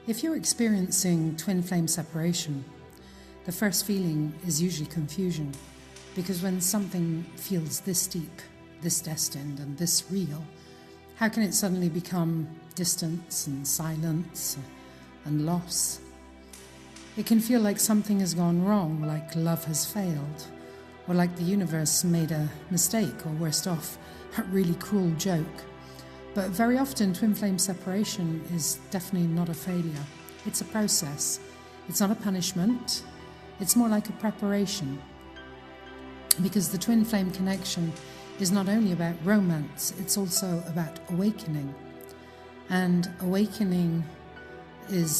If you're experiencing twin flame separation, the first feeling is usually confusion, because when something feels this deep, this destined and this real, how can it suddenly become distance and silence and loss? It can feel like something has gone wrong, like love has failed, or like the universe made a mistake, or worst off, a really cruel joke. But very often twin flame separation is definitely not a failure. It's a process. It's not a punishment. It's more like a preparation. Because the twin flame connection is not only about romance, it's also about awakening. And awakening can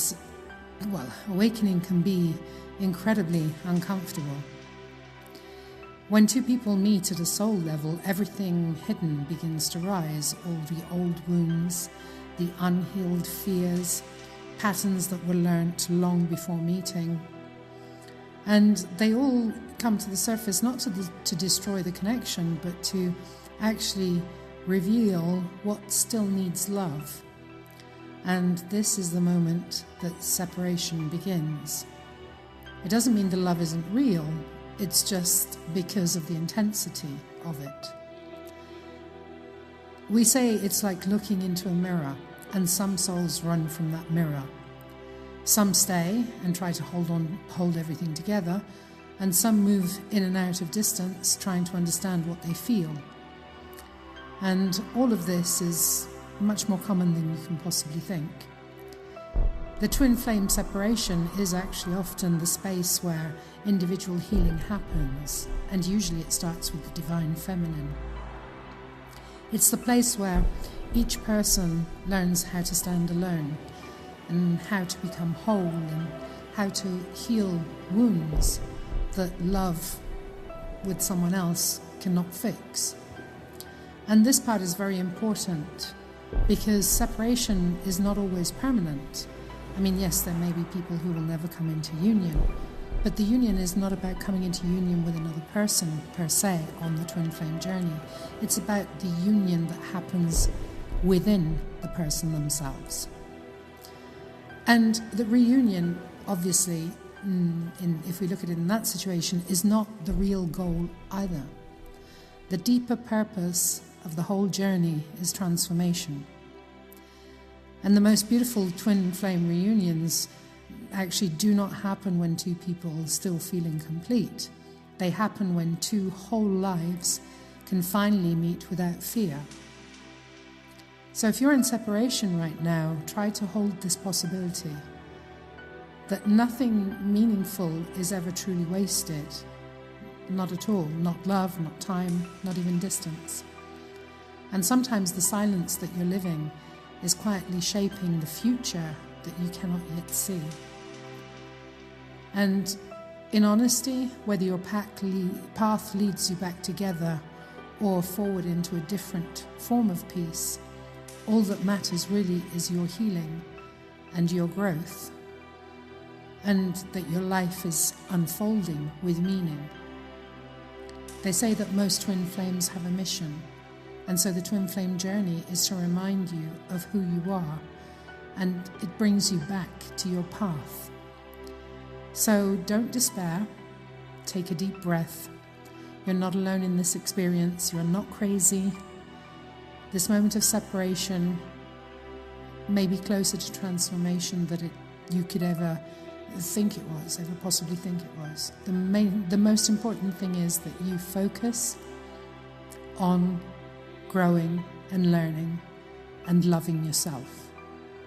be incredibly uncomfortable. When two people meet at a soul level, everything hidden begins to rise. All the old wounds, the unhealed fears, patterns that were learnt long before meeting. And they all come to the surface, not to destroy the connection, but to actually reveal what still needs love. And this is the moment that separation begins. It doesn't mean the love isn't real. It's just because of the intensity of it. We say it's like looking into a mirror, and some souls run from that mirror. Some stay and try to hold everything together, and some move in and out of distance, trying to understand what they feel. And all of this is much more common than you can possibly think. The twin flame separation is actually often the space where individual healing happens, and usually it starts with the divine feminine. It's the place where each person learns how to stand alone, and how to become whole, and how to heal wounds that love with someone else cannot fix. And this part is very important, because separation is not always permanent. I mean, yes, there may be people who will never come into union, but the union is not about coming into union with another person per se on the twin flame journey. It's about the union that happens within the person themselves. And the reunion, obviously, if we look at it in that situation, is not the real goal either. The deeper purpose of the whole journey is transformation. And the most beautiful twin flame reunions actually do not happen when two people are still feeling complete. They happen when two whole lives can finally meet without fear. So if you're in separation right now, try to hold this possibility that nothing meaningful is ever truly wasted. Not at all. Not love, not time, not even distance. And sometimes the silence that you're living is quietly shaping the future that you cannot yet see. And in honesty, whether your path leads you back together or forward into a different form of peace, all that matters really is your healing and your growth, and that your life is unfolding with meaning. They say that most twin flames have a mission, and so the twin flame journey is to remind you of who you are, and it brings you back to your path. So don't despair. Take a deep breath. You're not alone in this experience. You're not crazy. This moment of separation may be closer to transformation than you could ever think it was, ever possibly think it was. The most important thing is that you focus on growing and learning and loving yourself.